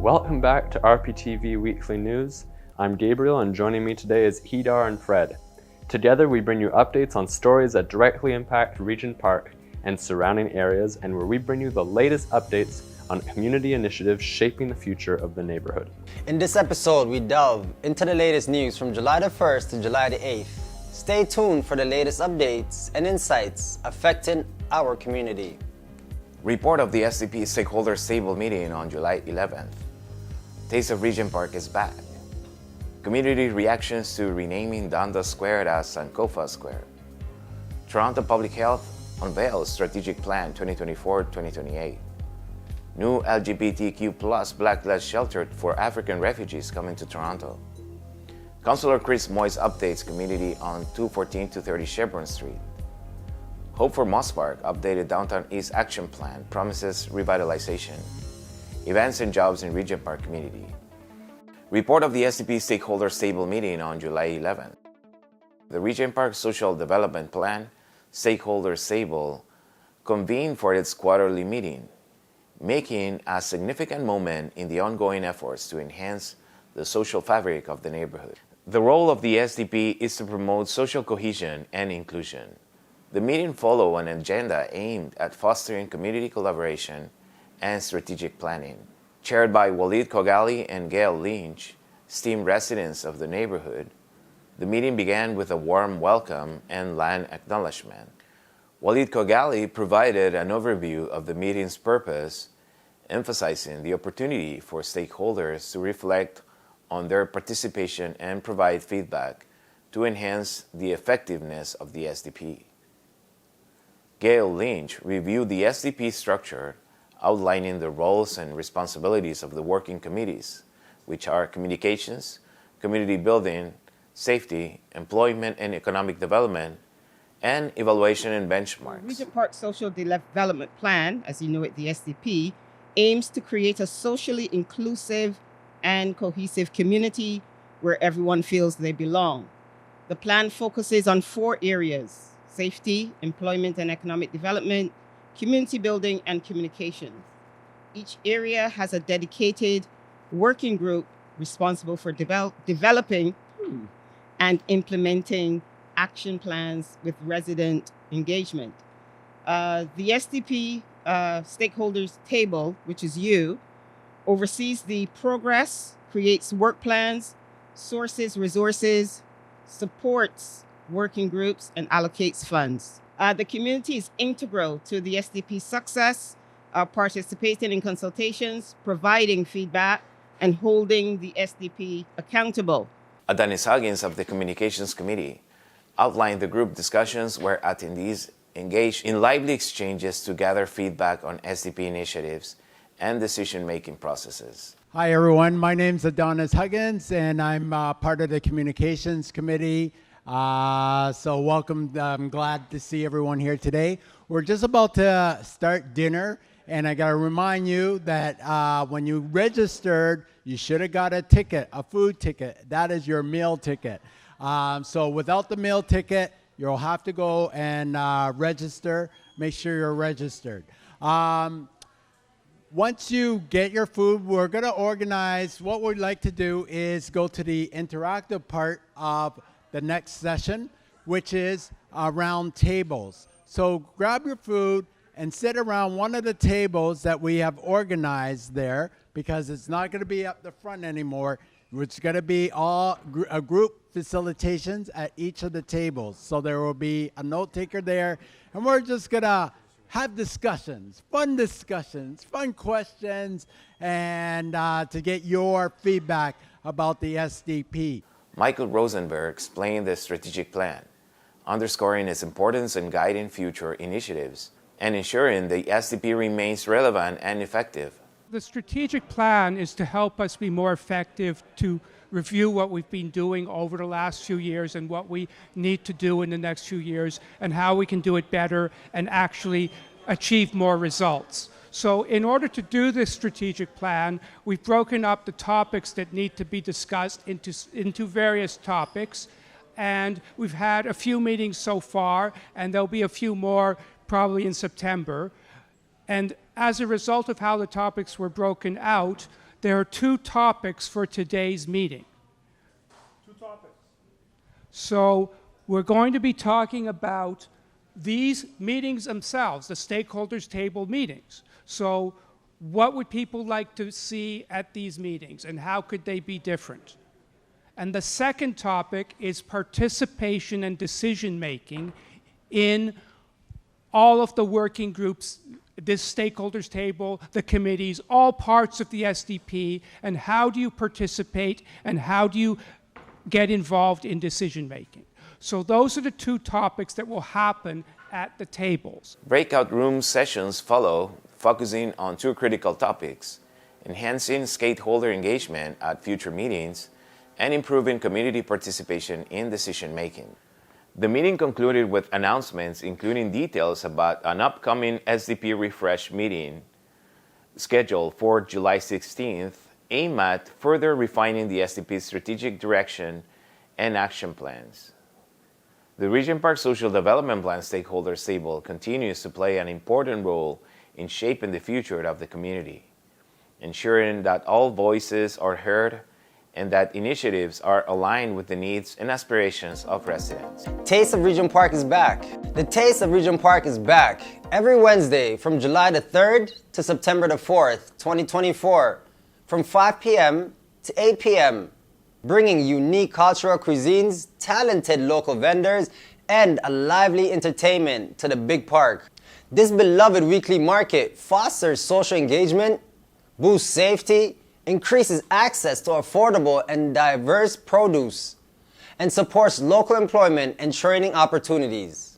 Welcome back to RPTV Weekly News. I'm Gabriel, and joining me today is Kedar and Fred. Together we bring you updates on stories that directly impact Regent Park and surrounding areas, and where we bring you the latest updates on community initiatives shaping the future of the neighborhood. In this episode, we delve into the latest news from July the 1st to July the 8th. Stay tuned for the latest updates and insights affecting our community. Report of the SDP Stakeholder Stable meeting on July 11th. Taste of Regent Park is back. Community reactions to renaming Dundas Square as Sankofa Square. Toronto Public Health unveils Strategic Plan 2024-2028. New LGBTQ plus Black-led shelter for African refugees coming to Toronto. Councillor Moise updates community on 214-230 Sherbourne Street. Hope for Moss Park updated Downtown East Action Plan promises revitalization. Events and jobs in Regent Park community. Report of the SDP Stakeholder Stable meeting on July 11th. The Regent Park Social Development Plan Stakeholder Stable convened for its quarterly meeting, making a significant moment in the ongoing efforts to enhance the social fabric of the neighborhood. The role of the SDP is to promote social cohesion and inclusion. The meeting followed an agenda aimed at fostering community collaboration and strategic planning. Chaired by Walid Kogali and Gail Lynch, esteemed residents of the neighborhood, the meeting began with a warm welcome and land acknowledgement. Walid Kogali provided an overview of the meeting's purpose, emphasizing the opportunity for stakeholders to reflect on their participation and provide feedback to enhance the effectiveness of the SDP. Gail Lynch reviewed the SDP structure, outlining the roles and responsibilities of the working committees, which are communications, community building, safety, employment and economic development, and evaluation and benchmarks. The Regent Park Social Development Plan, as you know it, the SDP, aims to create a socially inclusive and cohesive community where everyone feels they belong. The plan focuses on 4 areas: safety, employment and economic development, community building, and communications. Each area has a dedicated working group responsible for developing and implementing action plans with resident engagement. The SDP Stakeholders Table, which is you, oversees the progress, creates work plans, sources resources, supports working groups, and allocates funds. The community is integral to the SDP success, participating in consultations, providing feedback, and holding the SDP accountable. Adonis Huggins of the Communications Committee outlined the group discussions where attendees engaged in lively exchanges to gather feedback on SDP initiatives and decision-making processes. Hi everyone, my name's Adonis Huggins and I'm part of the Communications Committee. So welcome, I'm glad to see everyone here today. We're just about to start dinner, and I gotta remind you that when you registered, you should have got a ticket, a food ticket. That is your meal ticket. So without the meal ticket, you'll have to go and register. Make sure you're registered. Once you get your food, we're gonna organize, what we'd like to do is go to the interactive part of the next session, which is around tables. So grab your food and sit around one of the tables that we have organized there, because it's not going to be up the front anymore. It's going to be all a group facilitations at each of the tables. So there will be a note taker there, and we're just going to have discussions, fun questions, and to get your feedback about the SDP. Michael Rosenberg explained the strategic plan, underscoring its importance in guiding future initiatives and ensuring the SDP remains relevant and effective. The strategic plan is to help us be more effective, to review what we've been doing over the last few years and what we need to do in the next few years and how we can do it better and actually achieve more results. So in order to do this strategic plan, we've broken up the topics that need to be discussed into various topics. And we've had a few meetings so far, and there'll be a few more probably in September. And as a result of how the topics were broken out, there are two topics for today's meeting. Two topics. So we're going to be talking about these meetings themselves, the stakeholders table meetings. So what would people like to see at these meetings and how could they be different? And the second topic is participation and decision making in all of the working groups, this stakeholders table, the committees, all parts of the SDP, and how do you participate and how do you get involved in decision making? So those are the two topics that will happen at the tables. Breakout room sessions follow, focusing on two critical topics: enhancing stakeholder engagement at future meetings and improving community participation in decision-making. The meeting concluded with announcements including details about an upcoming SDP Refresh meeting scheduled for July 16th, aimed at further refining the SDP's strategic direction and action plans. The Regent Park Social Development Plan Stakeholders Table continues to play an important role in shaping the future of the community, ensuring that all voices are heard and that initiatives are aligned with the needs and aspirations of residents. Taste of Regent Park is back. The Taste of Regent Park is back every Wednesday from July the 3rd to September the 4th, 2024, from 5 p.m. to 8 p.m., bringing unique cultural cuisines, talented local vendors, and a lively entertainment to the big park. This beloved weekly market fosters social engagement, boosts safety, increases access to affordable and diverse produce, and supports local employment and training opportunities.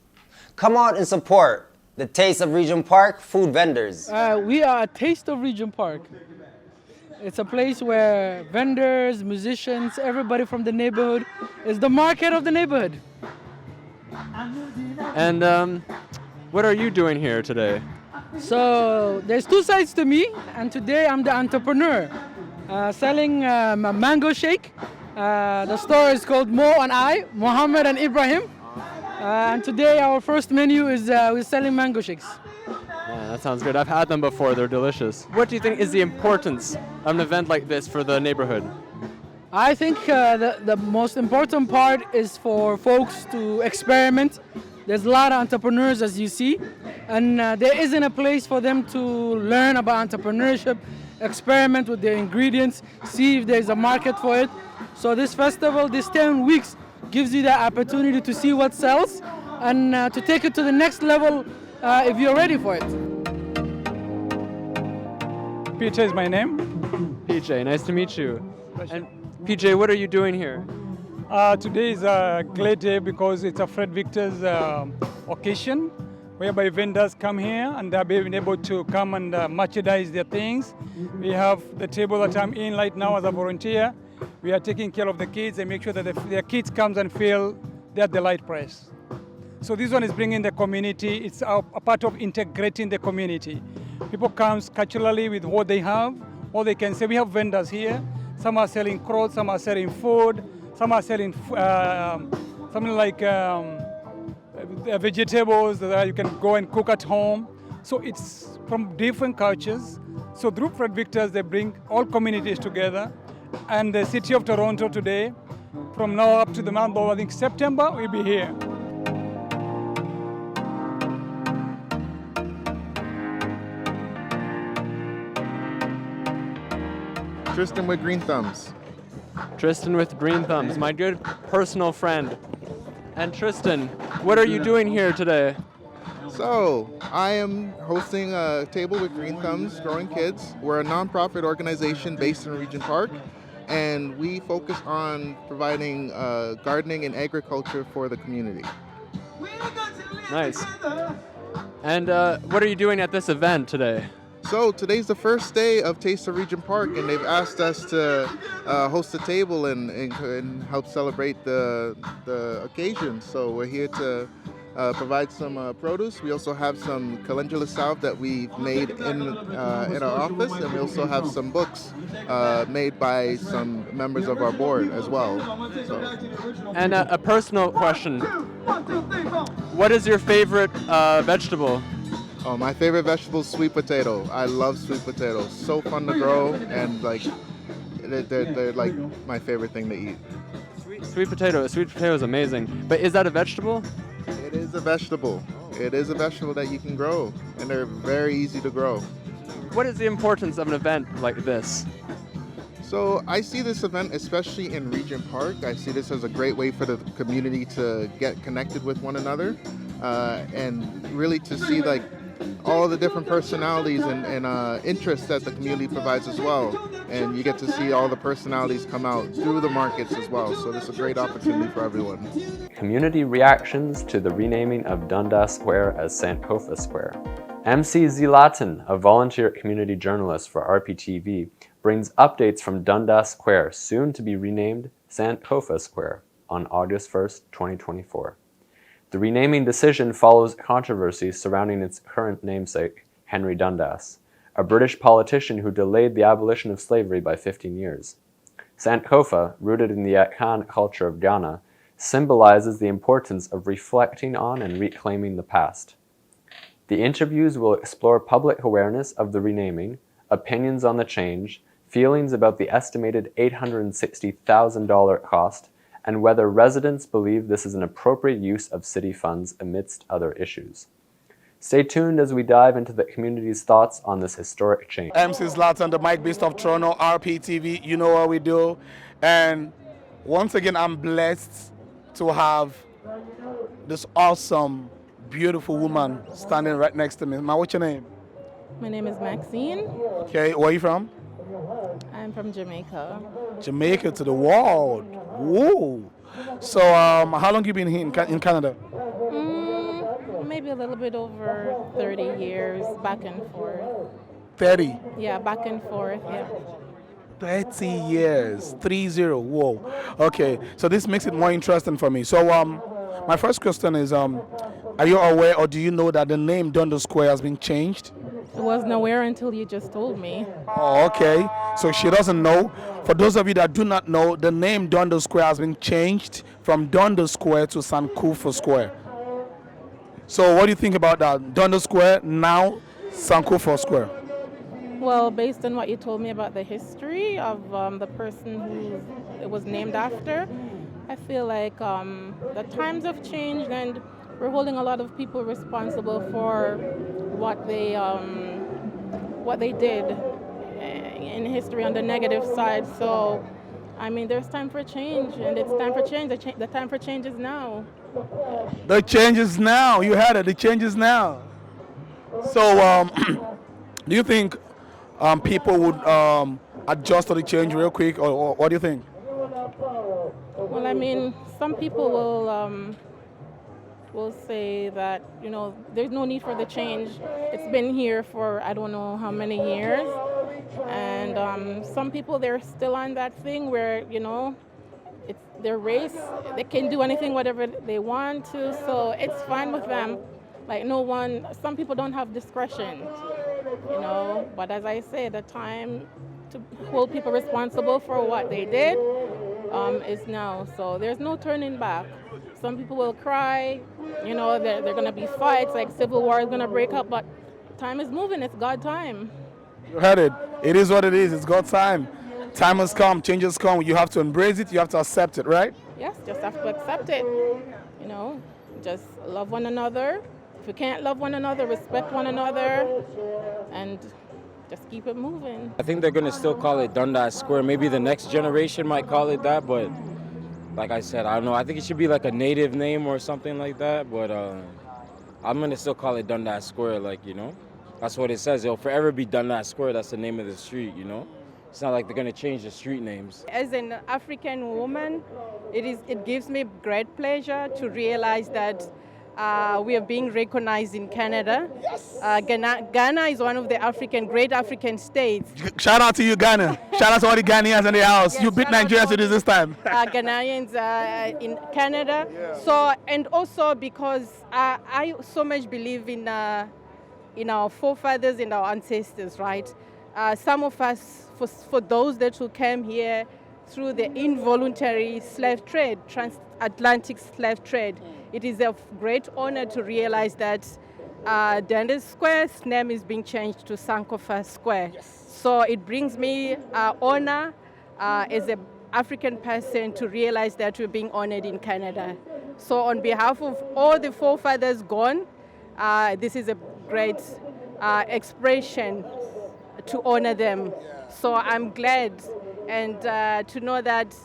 Come out and support the Taste of Regent Park food vendors. We are a Taste of Regent Park. It's a place where vendors, musicians, everybody from the neighborhood is the market of the neighborhood. And what are you doing here today? So there's two sides to me, and today I'm the entrepreneur selling a mango shake. The store is called Mo and I, Mohammed and Ibrahim. And today our first menu is we're selling mango shakes. Yeah, that sounds good. I've had them before. They're delicious. What do you think is the importance of an event like this for the neighborhood? I think the most important part is for folks to experiment. There's a lot of entrepreneurs, as you see, and there isn't a place for them to learn about entrepreneurship, experiment with their ingredients, see if there's a market for it. So this festival, this 10 weeks, gives you the opportunity to see what sells and to take it to the next level if you're ready for it. PJ is my name. PJ, nice to meet you. And PJ, what are you doing here? Today is a great day because it's a Fred Victor's occasion, whereby vendors come here and they're being able to come and merchandise their things. We have the table that I'm in right now as a volunteer. We are taking care of the kids and make sure that their kids come and feel they're at the right price. So this one is bringing the community. It's a part of integrating the community. People come culturally with what they have, or they can say, we have vendors here. Some are selling clothes, some are selling food, some are selling something like vegetables that you can go and cook at home. So it's from different cultures. So through Fred Victor's, they bring all communities together. And the city of Toronto today, from now up to the month of, I think, September, we'll be here. Tristan with Green Thumbs. Tristan with Green Thumbs, my good personal friend. And Tristan, what are you doing here today? So, I am hosting a table with Green Thumbs, Growing Kids. We're a nonprofit organization based in Regent Park, and we focus on providing gardening and agriculture for the community. Nice. And what are you doing at this event today? So today's the first day of Taste of Regent Park, and they've asked us to host a table and help celebrate the occasion. So we're here to provide some produce. We also have some calendula salve that we've made in our office, and we also have some books made by some members of our board as well. So. And a personal question. What is your favorite vegetable? Oh, my favorite vegetable is sweet potato. I love sweet potatoes. So fun to grow, and like they're like my favorite thing to eat. Sweet potato is amazing. But is that a vegetable? It is a vegetable. It is a vegetable that you can grow, and they're very easy to grow. What is the importance of an event like this? So I see this event, especially in Regent Park, I see this as a great way for the community to get connected with one another, and really to see like all the different personalities and interests that the community provides as well. And you get to see all the personalities come out through the markets as well. So this is a great opportunity for everyone. Community reactions to the renaming of Dundas Square as Sankofa Square. MC Zlatan, a volunteer community journalist for RPTV, brings updates from Dundas Square, soon to be renamed Sankofa Square, on August 1st, 2024. The renaming decision follows controversy surrounding its current namesake, Henry Dundas, a British politician who delayed the abolition of slavery by 15 years. Sankofa, rooted in the Akan culture of Ghana, symbolizes the importance of reflecting on and reclaiming the past. The interviews will explore public awareness of the renaming, opinions on the change, feelings about the estimated $860,000 cost, and whether residents believe this is an appropriate use of city funds amidst other issues. Stay tuned as we dive into the community's thoughts on this historic change. MC Zlatan, the Mike Beast of Toronto, RPTV, you know what we do. And once again, I'm blessed to have this awesome, beautiful woman standing right next to me. Ma, what's your name? My name is Maxine. Okay, where are you from? I'm from Jamaica. Jamaica to the world. Woo! So, how long you been here in Canada? Maybe a little bit over 30 years, back and forth. 30? Yeah, back and forth, yeah. 30 years, 30, whoa. Okay, so this makes it more interesting for me. So, my first question is, are you aware or do you know that the name Dundas Square has been changed? I wasn't aware until you just told me. Oh, okay. So she doesn't know. For those of you that do not know, the name Dundas Square has been changed from Dundas Square to Sankofa Square. So what do you think about that? Dundas Square, now Sankofa Square. Well, based on what you told me about the history of the person who it was named after, I feel like the times have changed and we're holding a lot of people responsible for what they did in history on the negative side. So, I mean, there's time for change, and it's time for change. The time for change is now. The change is now. You had it. The change is now. So, do you think people would adjust to the change real quick, or what do you think? Well, I mean, some people will say that, you know, there's no need for the change. It's been here for I don't know how many years. And some people, they're still on that thing where, you know, it's their race. They can do anything, whatever they want to. So it's fine with them. Like some people don't have discretion, you know. But as I say, the time to hold people responsible for what they did is now. So there's no turning back. Some people will cry, you know, they're going to be fights, like civil war is going to break up, but time is moving, it's God time. You heard it. It is what it is. It's God's time. Time has come, change has come. You have to embrace it, you have to accept it, right? Yes, just have to accept it. You know, just love one another. If you can't love one another, respect one another, and just keep it moving. I think they're going to still call it Dundas Square. Maybe the next generation might call it that, but like I said, I don't know. I think it should be like a native name or something like that, but I'm going to still call it Dundas Square, like, you know. That's what it says. It'll forever be Dundas Square. That's the name of the street, you know. It's not like they're going to change the street names. As an African woman, it gives me great pleasure to realize that we are being recognized in Canada. Yes. Ghana is one of the great African states. Shout out to you, Ghana. Shout out to all the Ghanaians in the house. Yes, you beat Nigerians to this time. Ghanaians in Canada. Yeah. So, and also because I so much believe in our forefathers and our ancestors, right? Some of us, for those that who came here through the involuntary slave trade, transatlantic slave trade, it is a great honor to realize that Dundas Square's name is being changed to Sankofa Square. So it brings me honor as an African person to realize that we're being honored in Canada. So on behalf of all the forefathers gone, this is a great expression to honor them. So I'm glad and to know that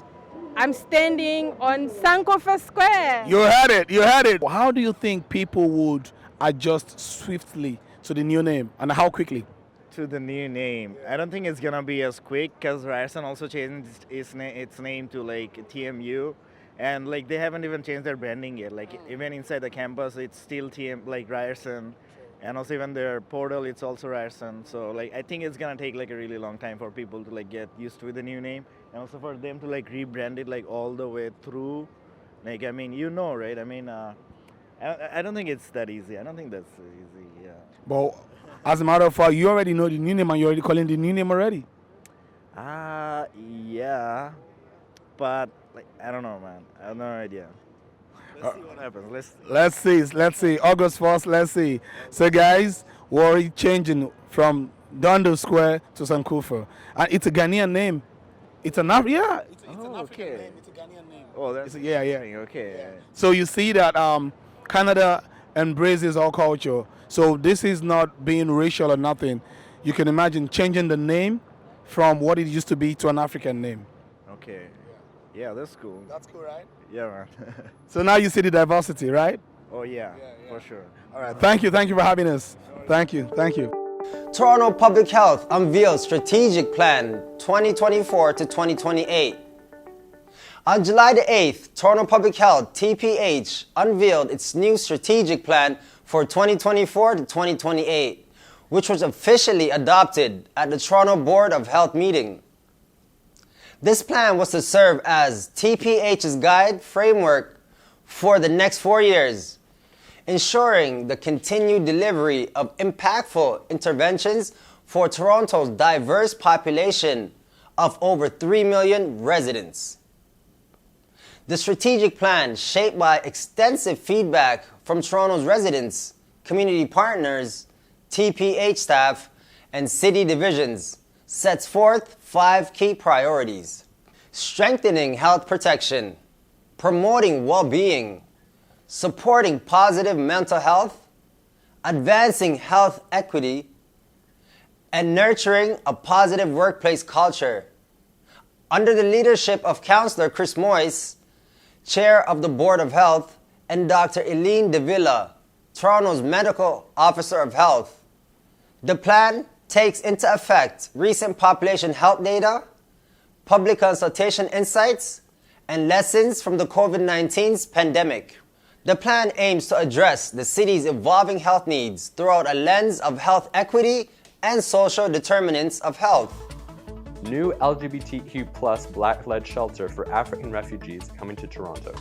I'm standing on Sankofa Square. You had it, you had it. How do you think people would adjust swiftly to the new name, and how quickly? To the new name, I don't think it's gonna be as quick because Ryerson also changed its name to like TMU, and like they haven't even changed their branding yet. Like even inside the campus, it's still like Ryerson, and also even their portal, it's also Ryerson. So like I think it's gonna take like a really long time for people to like get used to the new name, and also for them to like rebrand it like all the way through. Like I mean, you know, right? I mean, I don't think it's that easy. I don't think that's easy. Yeah. But as a matter of fact, you already know the new name and you're already calling the new name already. Yeah, but like I don't know, man. I have no idea. Let's see what happens. Let's see. August 1st, let's see. So guys, we're already changing from Dundas Square to Sankofa. And it's a Ghanaian name. It's an African name. It's a Ghanaian name. Oh, that's yeah. Okay. So you see that Canada embraces our culture. So this is not being racial or nothing. You can imagine changing the name from what it used to be to an African name. Okay. Yeah, that's cool. That's cool, right? Yeah, man. So now you see the diversity, right? Oh, yeah, for sure. All right. Thank you for having us. Thank you. Toronto Public Health unveils strategic plan 2024 to 2028. On July the 8th, Toronto Public Health, TPH, unveiled its new strategic plan for 2024 to 2028, which was officially adopted at the Toronto Board of Health meeting. This plan was to serve as TPH's guide framework for the next 4 years, ensuring the continued delivery of impactful interventions for Toronto's diverse population of over 3 million residents. The strategic plan, shaped by extensive feedback from Toronto's residents, community partners, TPH staff, and city divisions, sets forth 5 key priorities: strengthening health protection, promoting well-being, supporting positive mental health, advancing health equity, and nurturing a positive workplace culture. Under the leadership of Councillor Chris Moise, Chair of the Board of Health, and Dr. Eileen Davila, Toronto's Medical Officer of Health, the plan takes into effect recent population health data, public consultation insights, and lessons from the COVID-19's pandemic. The plan aims to address the city's evolving health needs throughout a lens of health equity and social determinants of health. New LGBTQ+ Black-led shelter for African refugees coming to Toronto.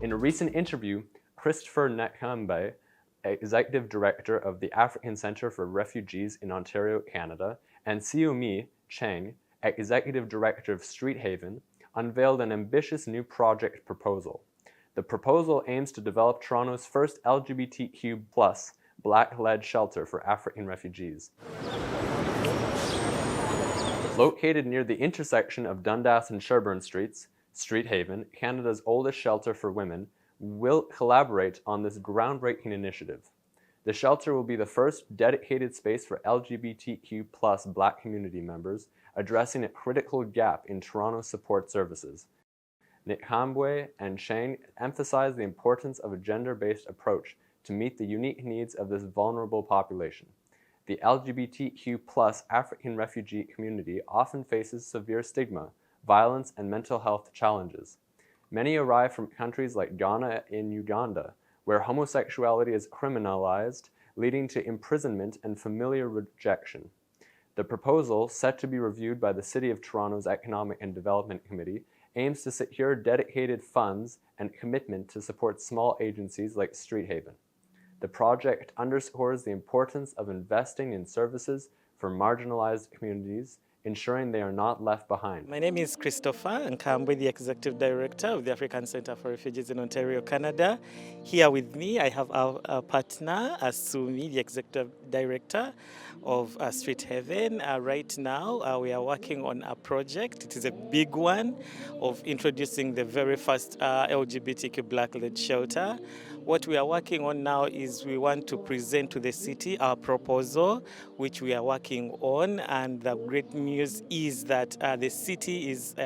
In a recent interview, Christopher Nakhambe, Executive Director of the African Centre for Refugees in Ontario, Canada, and Sioumi Cheng, Executive Director of Street Haven, unveiled an ambitious new project proposal. The proposal aims to develop Toronto's first LGBTQ+ Black-led shelter for African refugees. Located near the intersection of Dundas and Sherbourne Streets, Street Haven, Canada's oldest shelter for women, will collaborate on this groundbreaking initiative. The shelter will be the first dedicated space for LGBTQ+ Black community members, addressing a critical gap in Toronto's support services. Nikhambwe and Shane emphasize the importance of a gender-based approach to meet the unique needs of this vulnerable population. The LGBTQ+ African refugee community often faces severe stigma, violence, and mental health challenges. Many arrive from countries like Ghana and Uganda, where homosexuality is criminalized, leading to imprisonment and familiar rejection. The proposal, set to be reviewed by the City of Toronto's Economic and Development Committee, aims to secure dedicated funds and commitment to support small agencies like Street Haven. The project underscores the importance of investing in services for marginalized communities, ensuring they are not left behind. My name is Christopher Nkambwe, the Executive Director of the African Centre for Refugees in Ontario, Canada. Here with me, I have our partner, Asumi, the Executive Director of Street Haven. Right now, we are working on a project. It is a big one of introducing the very first LGBTQ Black-led shelter. What we are working on now is we want to present to the city our proposal, which we are working on, and the great news is that the city is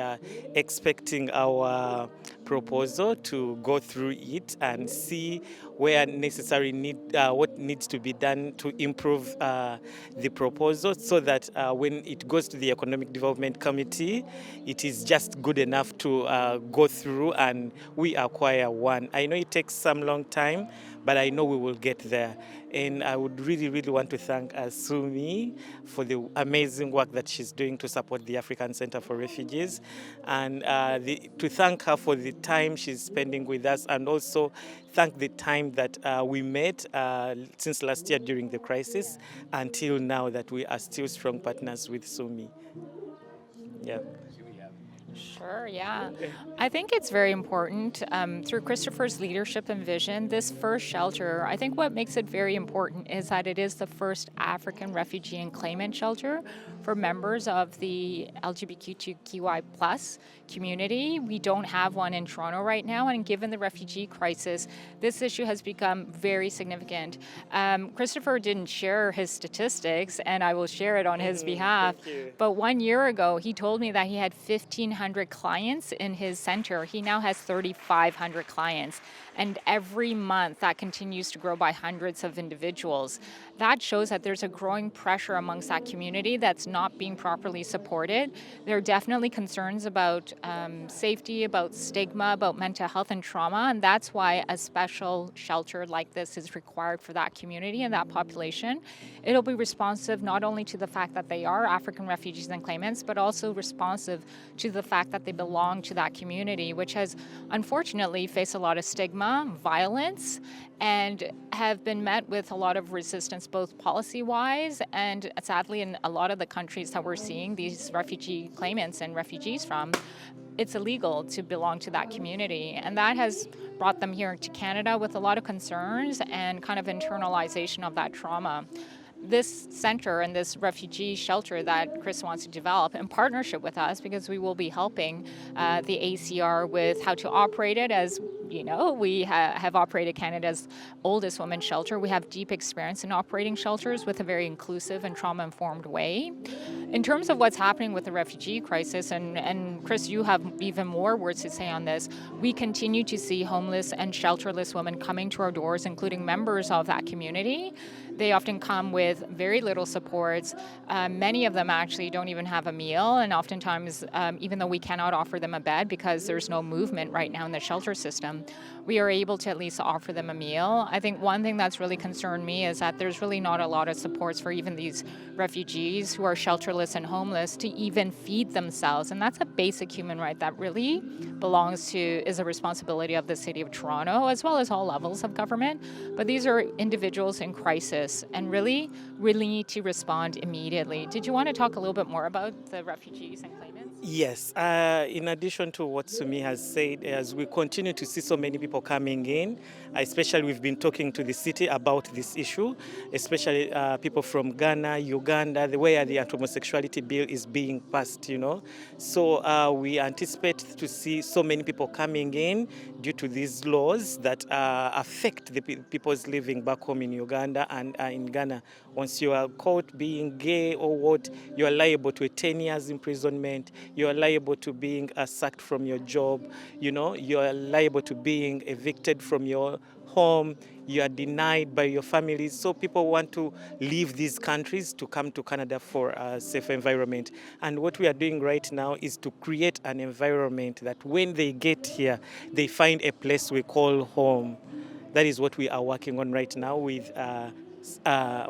expecting our proposal to go through it and see where necessary what needs to be done to improve the proposal, so that when it goes to the Economic Development Committee, it is just good enough to go through and we acquire one. I know it takes some long time, but I know we will get there. And I would really, really want to thank Asumi for the amazing work that she's doing to support the African Centre for Refugees, and to thank her for the time she's spending with us, and also thank the time that we met since last year during the crisis until now, that we are still strong partners with Sumi. Yeah. Sure, yeah. I think it's very important through Christopher's leadership and vision, this first shelter, I think what makes it very important is that it is the first African refugee and claimant shelter for members of the LGBTQI plus community. We don't have one in Toronto right now, and given the refugee crisis, this issue has become very significant. Christopher didn't share his statistics, and I will share it on his behalf, but 1 year ago, he told me that he had 1,500 clients in his center. He now has 3,500 clients. And every month that continues to grow by hundreds of individuals. That shows that there's a growing pressure amongst that community that's not being properly supported. There are definitely concerns about safety, about stigma, about mental health and trauma, and that's why a special shelter like this is required for that community and that population. It'll be responsive not only to the fact that they are African refugees and claimants, but also responsive to the fact that they belong to that community, which has unfortunately faced a lot of stigma, violence, and have been met with a lot of resistance, both policy-wise and sadly in a lot of the countries that we're seeing these refugee claimants and refugees from, it's illegal to belong to that community. And that has brought them here to Canada with a lot of concerns and kind of internalization of that trauma. This center and this refugee shelter that Chris wants to develop in partnership with us, because we will be helping the ACR with how to operate it. As you know, we have operated Canada's oldest women's shelter. We have deep experience in operating shelters with a very inclusive and trauma-informed way. In terms of what's happening with the refugee crisis, and Chris, you have even more words to say on this, we continue to see homeless and shelterless women coming to our doors, including members of that community. They often come with very little supports. Many of them actually don't even have a meal, and oftentimes, even though we cannot offer them a bed because there's no movement right now in the shelter system, we are able to at least offer them a meal. I think one thing that's really concerned me is that there's really not a lot of supports for even these refugees who are shelterless and homeless to even feed themselves, and that's a basic human right that really is a responsibility of the City of Toronto, as well as all levels of government. But these are individuals in crisis and really need to respond immediately. Did you want to talk a little bit more about the refugees and claimants? Yes, in addition to what Sumi has said, as we continue to see so many people coming in, especially we've been talking to the city about this issue, especially people from Ghana, Uganda, where the anti-homosexuality bill is being passed, you know. So we anticipate to see so many people coming in due to these laws that affect the people's living back home in Uganda and in Ghana. Once you are caught being gay or what, you are liable to a 10 years imprisonment. You are liable to being sacked from your job. You know, you are liable to being evicted from your home. You are denied by your families. So people want to leave these countries to come to Canada for a safe environment. And what we are doing right now is to create an environment that when they get here, they find a place we call home. That is what we are working on right now with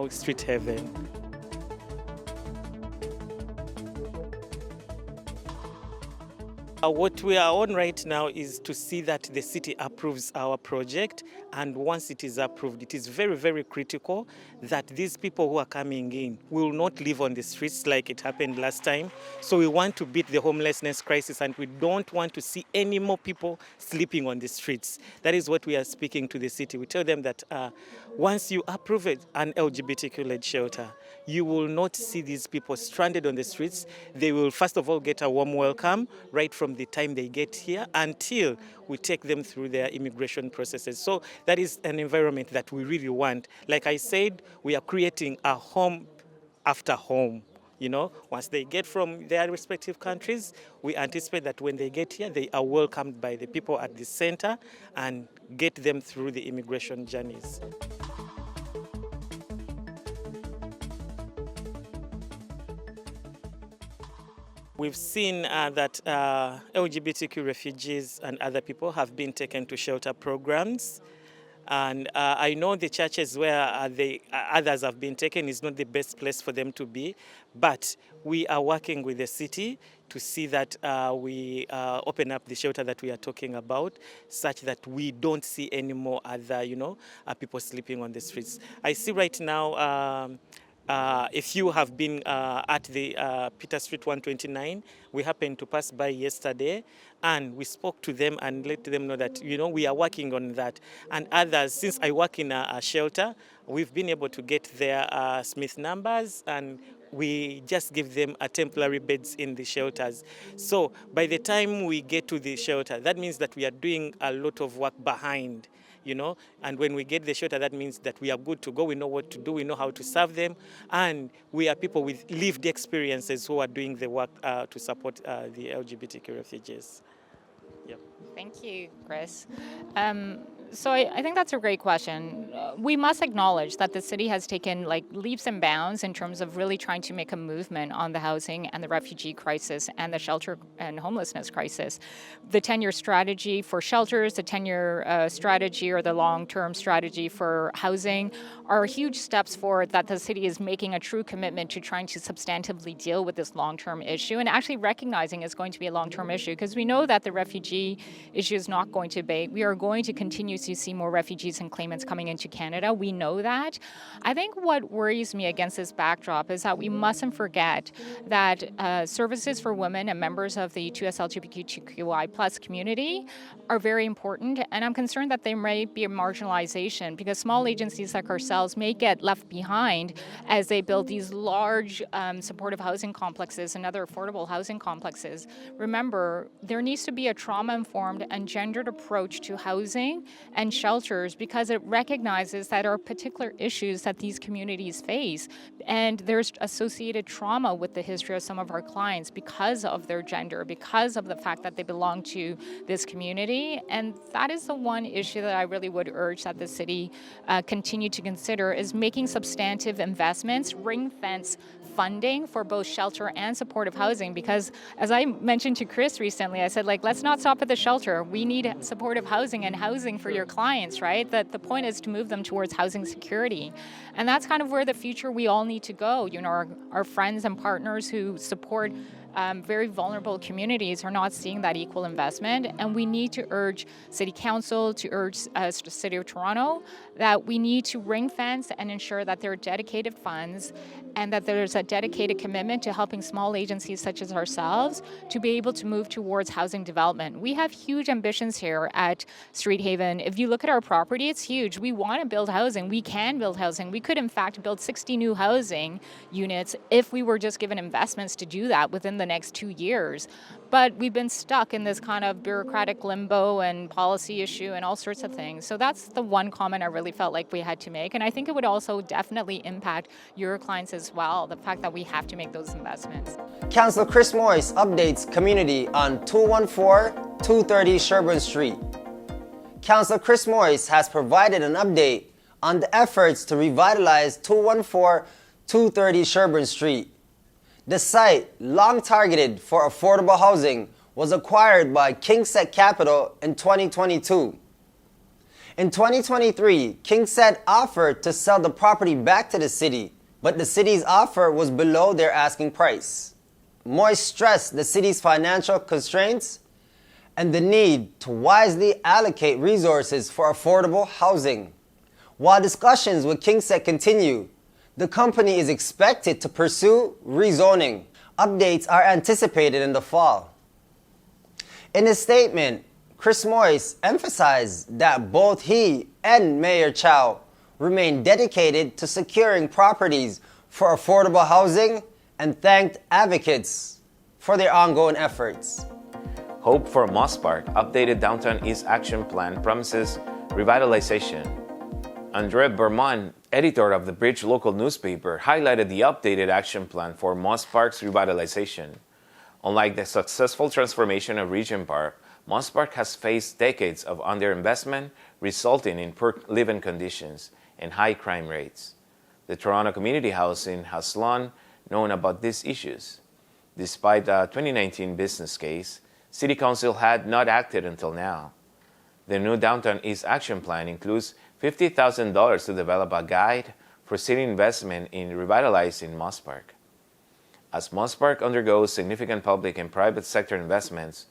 Street Haven. What we are on right now is to see that the city approves our project And once it is approved, it is very, very critical that these people who are coming in will not live on the streets like it happened last time. So we want to beat the homelessness crisis, and we don't want to see any more people sleeping on the streets. That is what we are speaking to the city. We tell them that once you approve an LGBTQ-led shelter, you will not see these people stranded on the streets. They will, first of all, get a warm welcome right from the time they get here until we take them through their immigration processes. So that is an environment that we really want. Like I said, we are creating a home after home. You know, once they get from their respective countries, we anticipate that when they get here, they are welcomed by the people at the center and get them through the immigration journeys. We've seen that LGBTQ refugees and other people have been taken to shelter programs. And I know the churches where others have been taken is not the best place for them to be, but we are working with the city to see that we open up the shelter that we are talking about, such that we don't see any more other, people sleeping on the streets. I see right now, if you have been at the Peter Street 129, we happened to pass by yesterday, and we spoke to them and let them know that, we are working on that. And others, since I work in a shelter, we've been able to get their Smith numbers, and we just give them a temporary beds in the shelters. So by the time we get to the shelter, that means that we are doing a lot of work behind. And when we get the shelter, that means that we are good to go. We know what to do. We know how to serve them. And we are people with lived experiences who are doing the work to support the LGBTQ refugees. Yep. Thank you, Chris. So I think that's a great question. We must acknowledge that the city has taken leaps and bounds in terms of really trying to make a movement on the housing and the refugee crisis and the shelter and homelessness crisis. The 10-year strategy for shelters, the 10-year strategy or the long-term strategy for housing are huge steps forward that the city is making a true commitment to trying to substantively deal with this long-term issue and actually recognizing it's going to be a long-term issue, because we know that the refugee issue is not going to abate. We are going to continue to see more refugees and claimants coming into Canada. We know that. I think what worries me against this backdrop is that we mustn't forget that services for women and members of the 2S LGBTQI+ community are very important, and I'm concerned that there may be a marginalization because small agencies like ourselves may get left behind as they build these large supportive housing complexes and other affordable housing complexes. Remember, there needs to be a trauma-informed and gendered approach to housing and shelters because it recognizes that there are particular issues that these communities face, and there's associated trauma with the history of some of our clients because of their gender, because of the fact that they belong to this community. And that is the one issue that I really would urge that the city continue to consider, is making substantive investments, ring-fence funding for both shelter and supportive housing, because as I mentioned to Chris recently, I said, let's not stop at the shelter. We need supportive housing and housing for your clients, right? That the point is to move them towards housing security. And that's kind of where the future we all need to go. Our friends and partners who support very vulnerable communities are not seeing that equal investment, and we need to urge City Council, to urge City of Toronto, that we need to ring fence and ensure that there are dedicated funds and that there's a dedicated commitment to helping small agencies such as ourselves to be able to move towards housing development. We have huge ambitions here at Street Haven. If you look at our property, it's huge. We want to build housing. We can build housing. We could, in fact, build 60 new housing units if we were just given investments to do that within the next 2 years. But we've been stuck in this kind of bureaucratic limbo and policy issue and all sorts of things. So that's the one comment I really felt like we had to make. And I think it would also definitely impact your clients as well, the fact that we have to make those investments. Councillor Chris Moise updates community on 214-230 Sherbourne Street. Councillor Chris Moise has provided an update on the efforts to revitalize 214-230 Sherbourne Street. The site, long targeted for affordable housing, was acquired by KingSett Capital in 2022. In 2023, KingSett offered to sell the property back to the city, but the city's offer was below their asking price. Moise stressed the city's financial constraints and the need to wisely allocate resources for affordable housing. While discussions with KingSec continue, the company is expected to pursue rezoning. Updates are anticipated in the fall. In a statement, Chris Moise emphasized that both he and Mayor Chow remain dedicated to securing properties for affordable housing and thanked advocates for their ongoing efforts. Hope for Moss Park updated Downtown East Action Plan promises revitalization. Andre Berman, editor of the Bridge local newspaper, highlighted the updated action plan for Moss Park's revitalization. Unlike the successful transformation of Regent Park, Moss Park has faced decades of underinvestment, resulting in poor living conditions and high crime rates. The Toronto Community Housing has long known about these issues. Despite the 2019 business case, City Council had not acted until now. The new Downtown East Action Plan includes $50,000 to develop a guide for city investment in revitalizing Moss Park. As Moss Park undergoes significant public and private sector investments,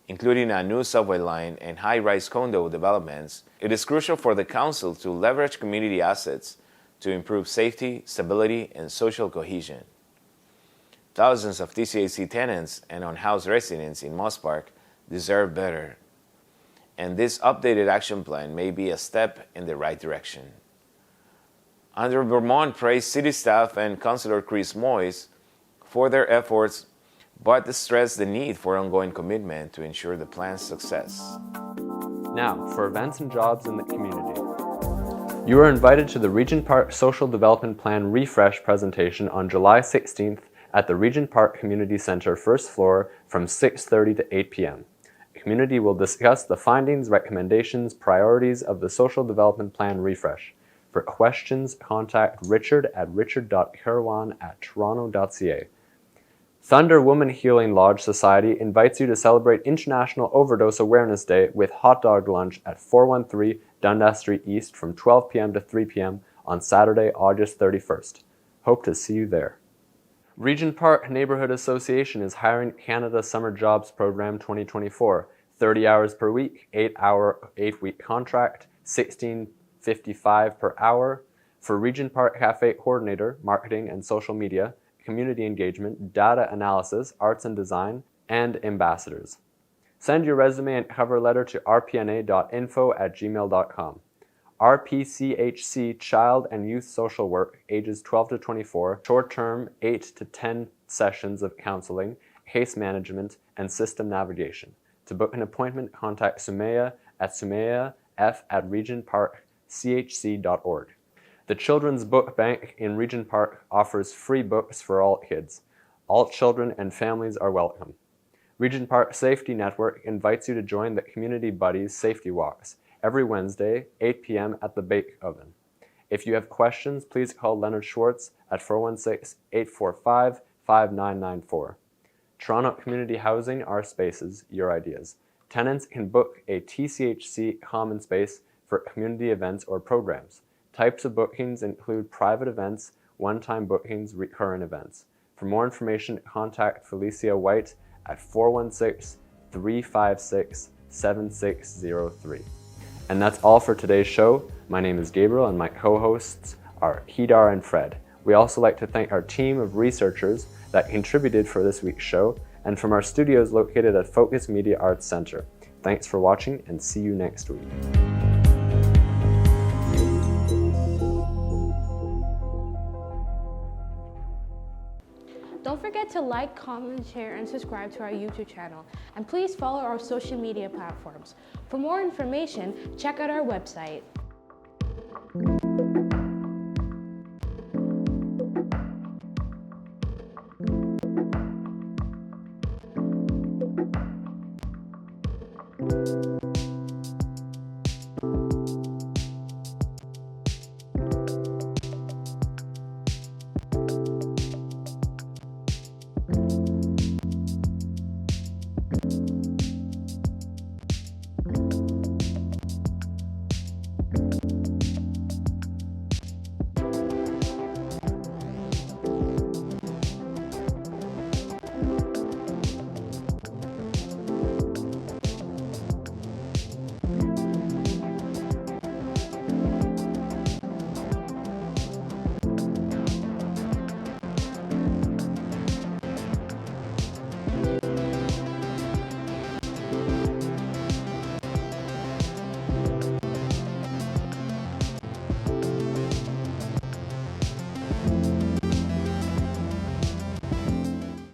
including a new subway line and high-rise condo developments, it is crucial for the Council to leverage community assets to improve safety, stability, and social cohesion. Thousands of TCAC tenants and unhoused residents in Moss Park deserve better, and this updated action plan may be a step in the right direction. Andre Vermont praised city staff and Councillor Chris Moise for their efforts, but stressed the need for ongoing commitment to ensure the plan's success. Now, for events and jobs in the community. You are invited to the Regent Park Social Development Plan Refresh presentation on July 16th at the Regent Park Community Center first floor from 6:30 to 8 p.m. The community will discuss the findings, recommendations, priorities of the Social Development Plan Refresh. For questions, contact richard@richard.kirwan@toronto.ca. Thunder Woman Healing Lodge Society invites you to celebrate International Overdose Awareness Day with hot dog lunch at 413 Dundas Street East from 12 p.m. to 3 p.m. on Saturday, August 31st. Hope to see you there. Regent Park Neighborhood Association is hiring Canada Summer Jobs Program 2024. 30 hours per week, 8-week contract, $16.55 per hour. For Regent Park Cafe Coordinator, Marketing and Social Media, Community Engagement, Data Analysis, Arts and Design, and Ambassadors. Send your resume and cover letter to rpna.info@gmail.com. RPCHC Child and Youth Social Work, ages 12 to 24, short-term 8 to 10 sessions of counseling, case management, and system navigation. To book an appointment, contact Sumaya at sumayaf@regentparkchc.org. The Children's Book Bank in Regent Park offers free books for all kids. All children and families are welcome. Regent Park Safety Network invites you to join the Community Buddies Safety Walks every Wednesday, 8 p.m. at the Bake Oven. If you have questions, please call Leonard Schwartz at 416-845-5994. Toronto Community Housing, Our Spaces, Your Ideas. Tenants can book a TCHC common space for community events or programs. Types of bookings include private events, one-time bookings, recurrent events. For more information, contact Felicia White at 416-356-7603. And that's all for today's show. My name is Gabriel and my co-hosts are Kedar and Fred. We also like to thank our team of researchers that contributed for this week's show and from our studios located at Focus Media Arts Center. Thanks for watching and see you next week. Don't forget to like, comment, share, and subscribe to our YouTube channel. And please follow our social media platforms. For more information, check out our website.